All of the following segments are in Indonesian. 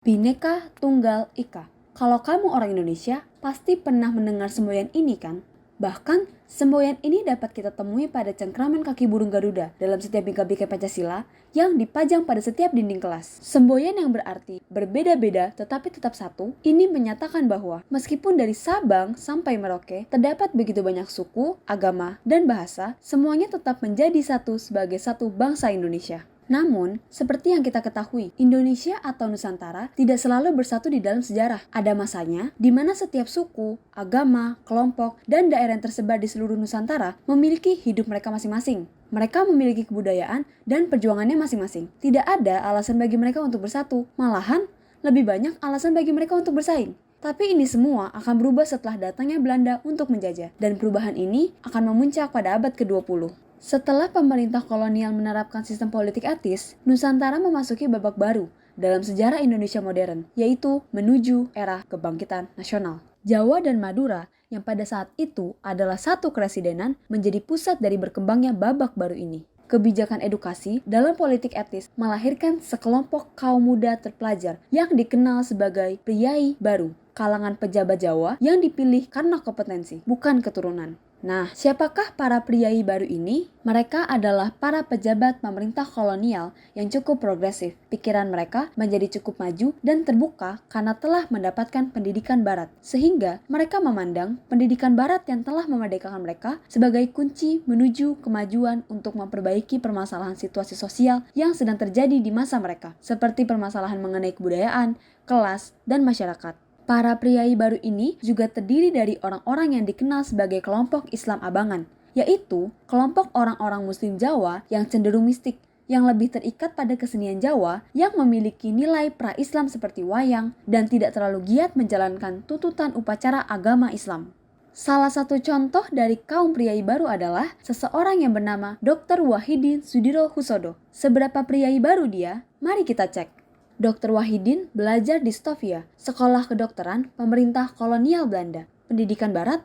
Bhinneka Tunggal Ika. Kalau kamu orang Indonesia, pasti pernah mendengar semboyan ini kan? Bahkan, semboyan ini dapat kita temui pada cengkraman kaki burung Garuda dalam setiap bingkai-bingkai Pancasila yang dipajang pada setiap dinding kelas. Semboyan yang berarti berbeda-beda tetapi tetap satu, ini menyatakan bahwa meskipun dari Sabang sampai Merauke terdapat begitu banyak suku, agama, dan bahasa, semuanya tetap menjadi satu sebagai satu bangsa Indonesia. Namun, seperti yang kita ketahui, Indonesia atau Nusantara tidak selalu bersatu di dalam sejarah. Ada masanya di mana setiap suku, agama, kelompok, dan daerah yang tersebar di seluruh Nusantara memiliki hidup mereka masing-masing. Mereka memiliki kebudayaan dan perjuangannya masing-masing. Tidak ada alasan bagi mereka untuk bersatu, malahan lebih banyak alasan bagi mereka untuk bersaing. Tapi ini semua akan berubah setelah datangnya Belanda untuk menjajah, dan perubahan ini akan memuncak pada abad ke-20. Setelah pemerintah kolonial menerapkan sistem politik etis, Nusantara memasuki babak baru dalam sejarah Indonesia modern, yaitu menuju era kebangkitan nasional. Jawa dan Madura yang pada saat itu adalah satu keresidenan menjadi pusat dari berkembangnya babak baru ini. Kebijakan edukasi dalam politik etis melahirkan sekelompok kaum muda terpelajar yang dikenal sebagai priai baru, kalangan pejabat Jawa yang dipilih karena kompetensi, bukan keturunan. Nah, siapakah para priai baru ini? Mereka adalah para pejabat pemerintah kolonial yang cukup progresif. Pikiran mereka menjadi cukup maju dan terbuka karena telah mendapatkan pendidikan barat. Sehingga mereka memandang pendidikan barat yang telah memerdekakan mereka sebagai kunci menuju kemajuan untuk memperbaiki permasalahan situasi sosial yang sedang terjadi di masa mereka, seperti permasalahan mengenai kebudayaan, kelas, dan masyarakat. Para priai baru ini juga terdiri dari orang-orang yang dikenal sebagai kelompok Islam Abangan, yaitu kelompok orang-orang Muslim Jawa yang cenderung mistik, yang lebih terikat pada kesenian Jawa yang memiliki nilai pra-Islam seperti wayang dan tidak terlalu giat menjalankan tuntutan upacara agama Islam. Salah satu contoh dari kaum priai baru adalah seseorang yang bernama Dr. Wahidin Sudirohusodo. Seberapa priai baru dia? Mari kita cek. Dr. Wahidin belajar di Stovia, sekolah kedokteran pemerintah kolonial Belanda. Pendidikan barat?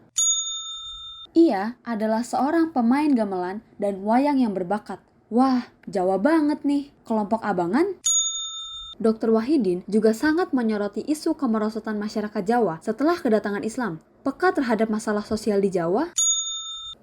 Ia adalah seorang pemain gamelan dan wayang yang berbakat. Wah, Jawa banget nih. Kelompok Abangan? Dr. Wahidin juga sangat menyoroti isu kemerosotan masyarakat Jawa setelah kedatangan Islam. Peka terhadap masalah sosial di Jawa?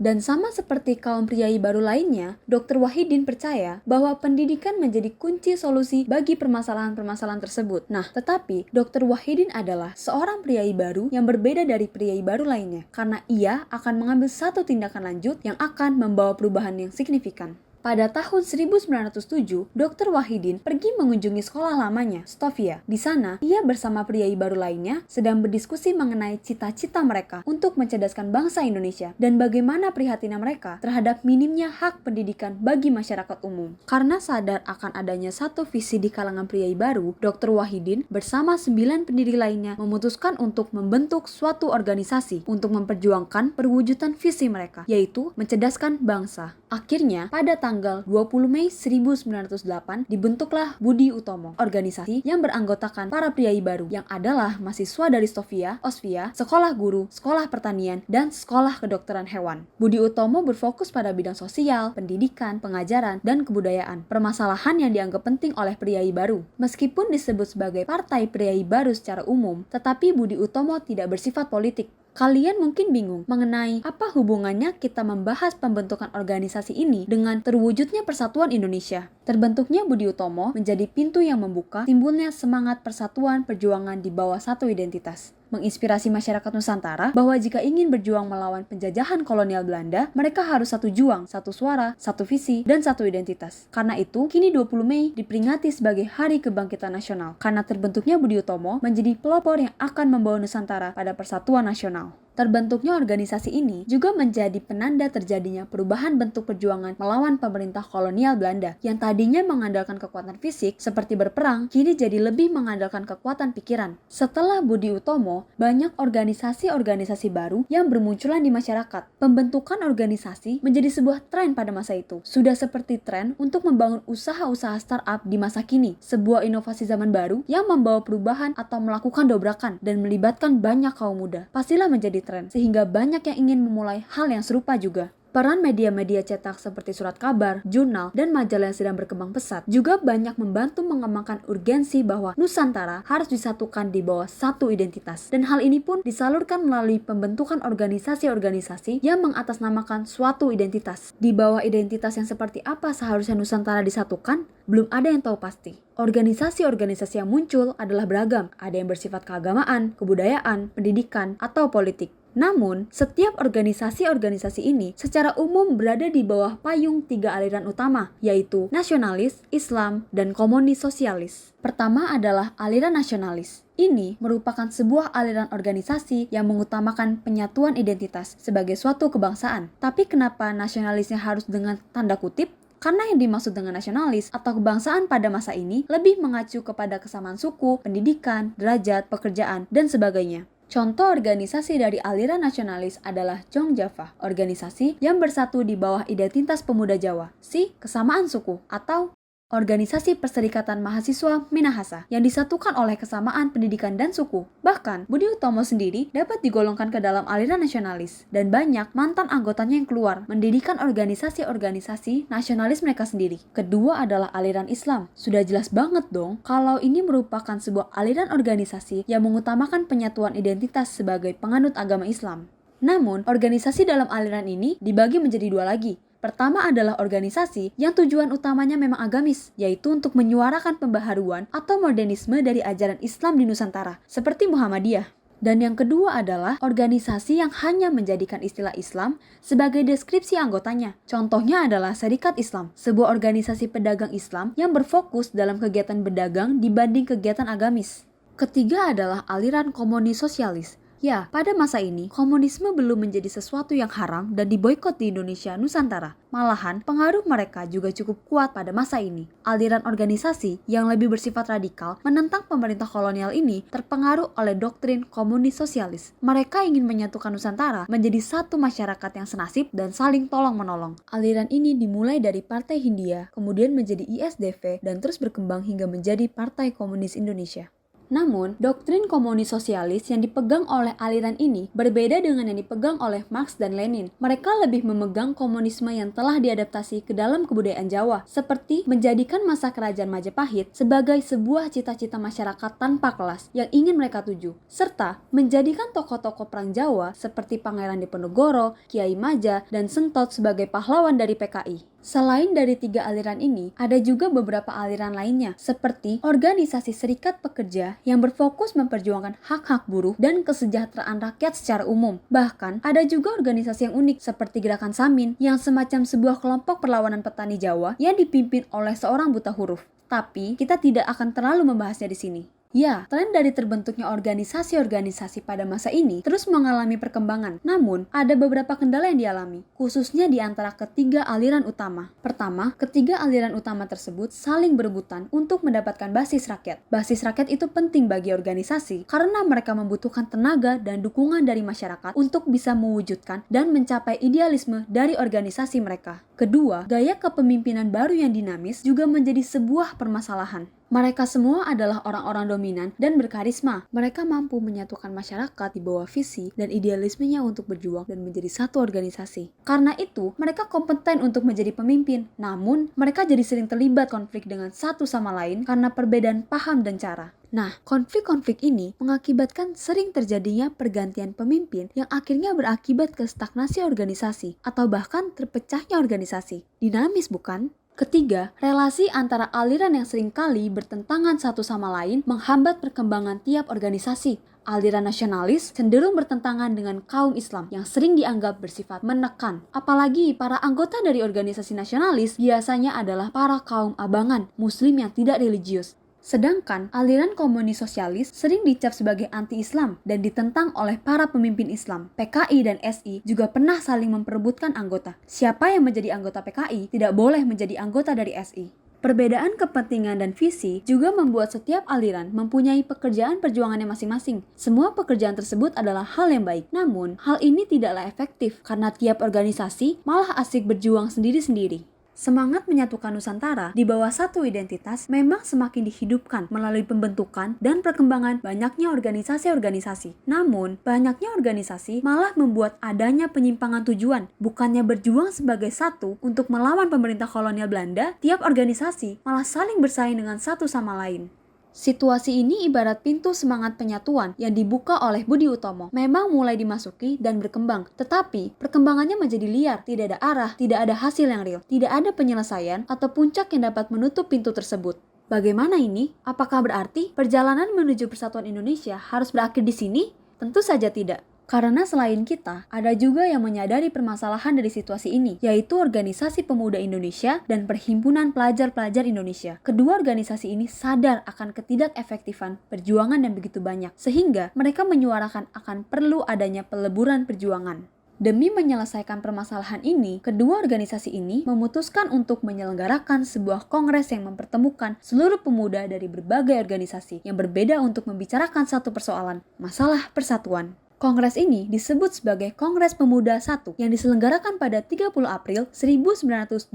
Dan sama seperti kaum priai baru lainnya, Dr. Wahidin percaya bahwa pendidikan menjadi kunci solusi bagi permasalahan-permasalahan tersebut. Nah, tetapi Dr. Wahidin adalah seorang priai baru yang berbeda dari priai baru lainnya, karena ia akan mengambil satu tindakan lanjut yang akan membawa perubahan yang signifikan. Pada tahun 1907, Dr. Wahidin pergi mengunjungi sekolah lamanya, Stovia. Di sana, ia bersama priai baru lainnya sedang berdiskusi mengenai cita-cita mereka untuk mencerdaskan bangsa Indonesia dan bagaimana prihatinnya mereka terhadap minimnya hak pendidikan bagi masyarakat umum. Karena sadar akan adanya satu visi di kalangan priai baru, Dr. Wahidin bersama 9 pendiri lainnya memutuskan untuk membentuk suatu organisasi untuk memperjuangkan perwujudan visi mereka, yaitu mencerdaskan bangsa. Akhirnya, pada tanggal 20 Mei 1908 dibentuklah Budi Utomo, organisasi yang beranggotakan para priai baru yang adalah mahasiswa dari Stovia, Osvia, sekolah guru, sekolah pertanian, dan sekolah kedokteran hewan. Budi Utomo berfokus pada bidang sosial, pendidikan, pengajaran, dan kebudayaan, permasalahan yang dianggap penting oleh priai baru. Meskipun disebut sebagai partai priai baru secara umum, tetapi Budi Utomo tidak bersifat politik. Kalian mungkin bingung mengenai apa hubungannya kita membahas pembentukan organisasi ini dengan terwujudnya persatuan Indonesia. Terbentuknya Budi Utomo menjadi pintu yang membuka timbulnya semangat persatuan perjuangan di bawah satu identitas. Menginspirasi masyarakat Nusantara bahwa jika ingin berjuang melawan penjajahan kolonial Belanda, mereka harus satu juang, satu suara, satu visi, dan satu identitas. Karena itu, kini 20 Mei diperingati sebagai Hari Kebangkitan Nasional, karena terbentuknya Budi Utomo menjadi pelopor yang akan membawa Nusantara pada persatuan nasional. Terbentuknya organisasi ini juga menjadi penanda terjadinya perubahan bentuk perjuangan melawan pemerintah kolonial Belanda yang tadinya mengandalkan kekuatan fisik seperti berperang, kini jadi lebih mengandalkan kekuatan pikiran. Setelah Budi Utomo, banyak organisasi-organisasi baru yang bermunculan di masyarakat. Pembentukan organisasi menjadi sebuah tren pada masa itu. Sudah seperti tren untuk membangun usaha-usaha startup di masa kini, sebuah inovasi zaman baru yang membawa perubahan atau melakukan dobrakan dan melibatkan banyak kaum muda. Pastilah menjadi tren, sehingga banyak yang ingin memulai hal yang serupa juga. Peran media-media cetak seperti surat kabar, jurnal, dan majalah yang sedang berkembang pesat juga banyak membantu mengembangkan urgensi bahwa Nusantara harus disatukan di bawah satu identitas. Dan hal ini pun disalurkan melalui pembentukan organisasi-organisasi yang mengatasnamakan suatu identitas. Di bawah identitas yang seperti apa seharusnya Nusantara disatukan? Belum ada yang tahu pasti. Organisasi-organisasi yang muncul adalah beragam. Ada yang bersifat keagamaan, kebudayaan, pendidikan, atau politik. Namun, setiap organisasi-organisasi ini secara umum berada di bawah payung 3 aliran utama, yaitu nasionalis, Islam, dan komunis sosialis. Pertama adalah aliran nasionalis. Ini merupakan sebuah aliran organisasi yang mengutamakan penyatuan identitas sebagai suatu kebangsaan. Tapi kenapa nasionalisnya harus dengan tanda kutip? Karena yang dimaksud dengan nasionalis atau kebangsaan pada masa ini lebih mengacu kepada kesamaan suku, pendidikan, derajat, pekerjaan, dan sebagainya. Contoh organisasi dari aliran nasionalis adalah Jong Java, organisasi yang bersatu di bawah identitas pemuda Jawa, kesamaan suku, atau Organisasi Perserikatan Mahasiswa Minahasa yang disatukan oleh kesamaan pendidikan dan suku. Bahkan, Budi Utomo sendiri dapat digolongkan ke dalam aliran nasionalis dan banyak mantan anggotanya yang keluar mendirikan organisasi-organisasi nasionalis mereka sendiri. Kedua adalah aliran Islam. Sudah jelas banget dong kalau ini merupakan sebuah aliran organisasi yang mengutamakan penyatuan identitas sebagai penganut agama Islam. Namun, organisasi dalam aliran ini dibagi menjadi dua lagi. Pertama adalah organisasi yang tujuan utamanya memang agamis, yaitu untuk menyuarakan pembaharuan atau modernisme dari ajaran Islam di Nusantara, seperti Muhammadiyah. Dan yang kedua adalah organisasi yang hanya menjadikan istilah Islam sebagai deskripsi anggotanya. Contohnya adalah Serikat Islam, sebuah organisasi pedagang Islam yang berfokus dalam kegiatan berdagang dibanding kegiatan agamis. Ketiga adalah aliran komunis sosialis. Ya, pada masa ini, komunisme belum menjadi sesuatu yang haram dan diboikot di Indonesia Nusantara. Malahan, pengaruh mereka juga cukup kuat pada masa ini. Aliran organisasi yang lebih bersifat radikal menentang pemerintah kolonial ini terpengaruh oleh doktrin komunis sosialis. Mereka ingin menyatukan Nusantara menjadi satu masyarakat yang senasib dan saling tolong-menolong. Aliran ini dimulai dari Partai Hindia, kemudian menjadi ISDV, dan terus berkembang hingga menjadi Partai Komunis Indonesia. Namun, doktrin komunis sosialis yang dipegang oleh aliran ini berbeda dengan yang dipegang oleh Marx dan Lenin. Mereka lebih memegang komunisme yang telah diadaptasi ke dalam kebudayaan Jawa, seperti menjadikan masa kerajaan Majapahit sebagai sebuah cita-cita masyarakat tanpa kelas yang ingin mereka tuju, serta menjadikan tokoh-tokoh perang Jawa seperti Pangeran Diponegoro, Kiai Maja, dan Sentot sebagai pahlawan dari PKI. Selain dari 3 aliran ini, ada juga beberapa aliran lainnya, seperti organisasi serikat pekerja yang berfokus memperjuangkan hak-hak buruh dan kesejahteraan rakyat secara umum. Bahkan, ada juga organisasi yang unik, seperti Gerakan Samin, yang semacam sebuah kelompok perlawanan petani Jawa yang dipimpin oleh seorang buta huruf. Tapi, kita tidak akan terlalu membahasnya di sini. Ya, tren dari terbentuknya organisasi-organisasi pada masa ini terus mengalami perkembangan. Namun, ada beberapa kendala yang dialami, khususnya di antara ketiga aliran utama. Pertama, ketiga aliran utama tersebut saling berebutan untuk mendapatkan basis rakyat. Basis rakyat itu penting bagi organisasi karena mereka membutuhkan tenaga dan dukungan dari masyarakat untuk bisa mewujudkan dan mencapai idealisme dari organisasi mereka. Kedua, gaya kepemimpinan baru yang dinamis juga menjadi sebuah permasalahan. Mereka semua adalah orang-orang dominan dan berkarisma. Mereka mampu menyatukan masyarakat di bawah visi dan idealismenya untuk berjuang dan menjadi satu organisasi. Karena itu, mereka kompeten untuk menjadi pemimpin. Namun, mereka jadi sering terlibat konflik dengan satu sama lain karena perbedaan paham dan cara. Nah, konflik-konflik ini mengakibatkan sering terjadinya pergantian pemimpin yang akhirnya berakibat ke stagnasi organisasi atau bahkan terpecahnya organisasi. Dinamis bukan? Ketiga, relasi antara aliran yang seringkali bertentangan satu sama lain menghambat perkembangan tiap organisasi. Aliran nasionalis cenderung bertentangan dengan kaum Islam yang sering dianggap bersifat menekan. Apalagi para anggota dari organisasi nasionalis biasanya adalah para kaum abangan, muslim yang tidak religius. Sedangkan aliran komunis sosialis sering dicap sebagai anti-Islam dan ditentang oleh para pemimpin Islam. PKI dan SI juga pernah saling memperebutkan anggota. Siapa yang menjadi anggota PKI tidak boleh menjadi anggota dari SI. Perbedaan kepentingan dan visi juga membuat setiap aliran mempunyai pekerjaan perjuangannya masing-masing. Semua pekerjaan tersebut adalah hal yang baik. Namun, hal ini tidaklah efektif karena tiap organisasi malah asik berjuang sendiri-sendiri. Semangat menyatukan Nusantara di bawah satu identitas memang semakin dihidupkan melalui pembentukan dan perkembangan banyaknya organisasi-organisasi. Namun, banyaknya organisasi malah membuat adanya penyimpangan tujuan. Bukannya berjuang sebagai satu untuk melawan pemerintah kolonial Belanda, tiap organisasi malah saling bersaing dengan satu sama lain. Situasi ini ibarat pintu semangat penyatuan yang dibuka oleh Budi Utomo. Memang mulai dimasuki dan berkembang, tetapi perkembangannya menjadi liar, tidak ada arah, tidak ada hasil yang real, tidak ada penyelesaian atau puncak yang dapat menutup pintu tersebut. Bagaimana ini? Apakah berarti perjalanan menuju persatuan Indonesia harus berakhir di sini? Tentu saja tidak. Karena selain kita, ada juga yang menyadari permasalahan dari situasi ini, yaitu Organisasi Pemuda Indonesia dan Perhimpunan Pelajar-Pelajar Indonesia. Kedua organisasi ini sadar akan ketidakefektifan perjuangan yang begitu banyak, sehingga mereka menyuarakan akan perlu adanya peleburan perjuangan. Demi menyelesaikan permasalahan ini, kedua organisasi ini memutuskan untuk menyelenggarakan sebuah kongres yang mempertemukan seluruh pemuda dari berbagai organisasi yang berbeda untuk membicarakan satu persoalan, masalah persatuan. Kongres ini disebut sebagai Kongres Pemuda I yang diselenggarakan pada 30 April 1926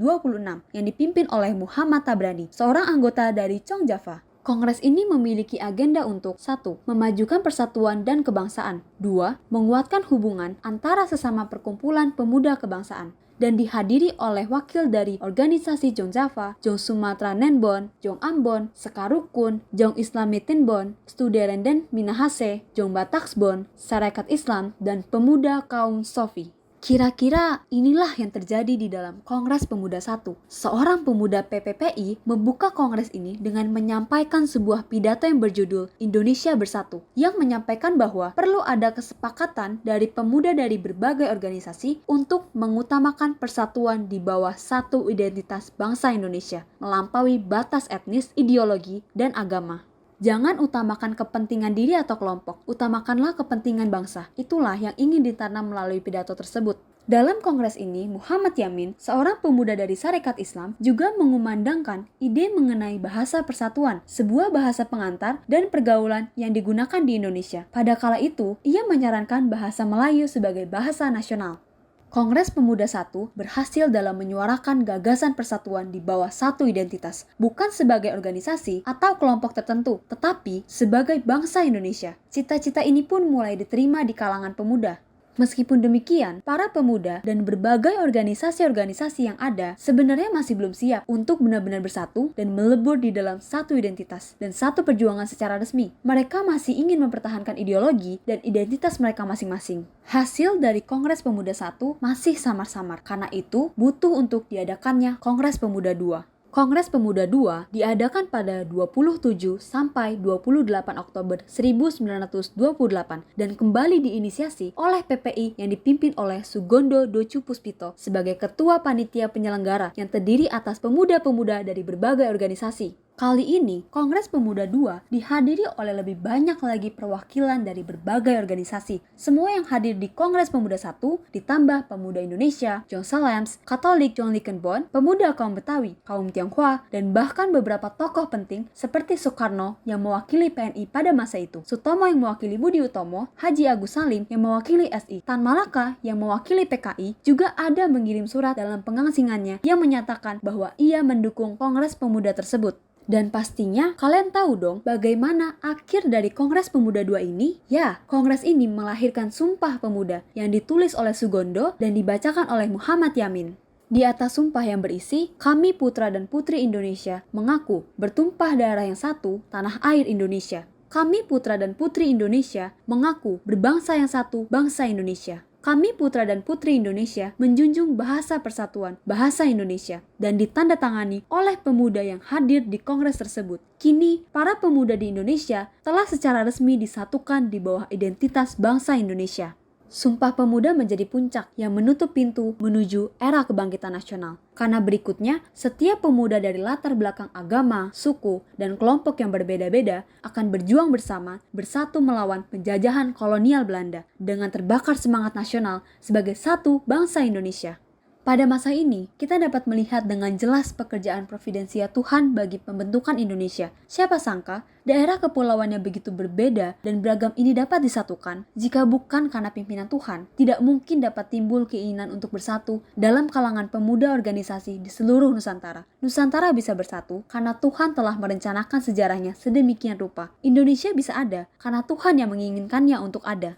yang dipimpin oleh Muhammad Tabrani, seorang anggota dari Chong Java. Kongres ini memiliki agenda untuk 1. Memajukan persatuan dan kebangsaan, 2. Menguatkan hubungan antara sesama perkumpulan pemuda kebangsaan, dan dihadiri oleh wakil dari organisasi Jong Java, Jong Sumatra Nenbon, Jong Ambon, Sekarukun, Jong Islami Tinbon, Studerenden Minahase, Jong Bataksbon, Sarekat Islam, dan Pemuda Kaum Sofi. Kira-kira inilah yang terjadi di dalam Kongres Pemuda I. Seorang pemuda PPPI membuka kongres ini dengan menyampaikan sebuah pidato yang berjudul Indonesia Bersatu, yang menyampaikan bahwa perlu ada kesepakatan dari pemuda dari berbagai organisasi untuk mengutamakan persatuan di bawah satu identitas bangsa Indonesia, melampaui batas etnis, ideologi, dan agama. Jangan utamakan kepentingan diri atau kelompok, utamakanlah kepentingan bangsa. Itulah yang ingin ditanam melalui pidato tersebut. Dalam kongres ini, Muhammad Yamin, seorang pemuda dari Sarekat Islam, juga mengumandangkan ide mengenai bahasa persatuan, sebuah bahasa pengantar dan pergaulan yang digunakan di Indonesia. Pada kala itu, ia menyarankan bahasa Melayu sebagai bahasa nasional. Kongres Pemuda I berhasil dalam menyuarakan gagasan persatuan di bawah satu identitas, bukan sebagai organisasi atau kelompok tertentu, tetapi sebagai bangsa Indonesia. Cita-cita ini pun mulai diterima di kalangan pemuda. Meskipun demikian, para pemuda dan berbagai organisasi-organisasi yang ada sebenarnya masih belum siap untuk benar-benar bersatu dan melebur di dalam satu identitas dan satu perjuangan secara resmi. Mereka masih ingin mempertahankan ideologi dan identitas mereka masing-masing. Hasil dari Kongres Pemuda I masih samar-samar, karena itu butuh untuk diadakannya Kongres Pemuda II. Kongres Pemuda II diadakan pada 27 sampai 28 Oktober 1928 dan kembali diinisiasi oleh PPI yang dipimpin oleh Sugondo Docu Puspito sebagai ketua panitia penyelenggara yang terdiri atas pemuda-pemuda dari berbagai organisasi. Kali ini, Kongres Pemuda II dihadiri oleh lebih banyak lagi perwakilan dari berbagai organisasi. Semua yang hadir di Kongres Pemuda I ditambah Pemuda Indonesia, Jong Salams, Katolik Jong Likenbon, Pemuda Kaum Betawi, Kaum Tionghoa, dan bahkan beberapa tokoh penting seperti Soekarno yang mewakili PNI pada masa itu, Sutomo yang mewakili Budi Utomo, Haji Agus Salim yang mewakili SI, Tan Malaka yang mewakili PKI, juga ada mengirim surat dalam pengangsingannya yang menyatakan bahwa ia mendukung Kongres Pemuda tersebut. Dan pastinya kalian tahu dong bagaimana akhir dari Kongres Pemuda II ini? Ya, kongres ini melahirkan Sumpah Pemuda yang ditulis oleh Sugondo dan dibacakan oleh Muhammad Yamin. Di atas sumpah yang berisi, kami putra dan putri Indonesia mengaku bertumpah darah yang satu, tanah air Indonesia. Kami putra dan putri Indonesia mengaku berbangsa yang satu, bangsa Indonesia. Kami putra dan putri Indonesia menjunjung bahasa persatuan, bahasa Indonesia, dan ditandatangani oleh pemuda yang hadir di kongres tersebut. Kini, para pemuda di Indonesia telah secara resmi disatukan di bawah identitas bangsa Indonesia. Sumpah Pemuda menjadi puncak yang menutup pintu menuju era kebangkitan nasional. Karena berikutnya, setiap pemuda dari latar belakang agama, suku, dan kelompok yang berbeda-beda akan berjuang bersama, bersatu melawan penjajahan kolonial Belanda dengan terbakar semangat nasional sebagai satu bangsa Indonesia. Pada masa ini, kita dapat melihat dengan jelas pekerjaan providensia Tuhan bagi pembentukan Indonesia. Siapa sangka, daerah kepulauan yang begitu berbeda dan beragam ini dapat disatukan. Jika bukan karena pimpinan Tuhan, tidak mungkin dapat timbul keinginan untuk bersatu dalam kalangan pemuda organisasi di seluruh Nusantara. Nusantara bisa bersatu karena Tuhan telah merencanakan sejarahnya sedemikian rupa. Indonesia bisa ada karena Tuhan yang menginginkannya untuk ada.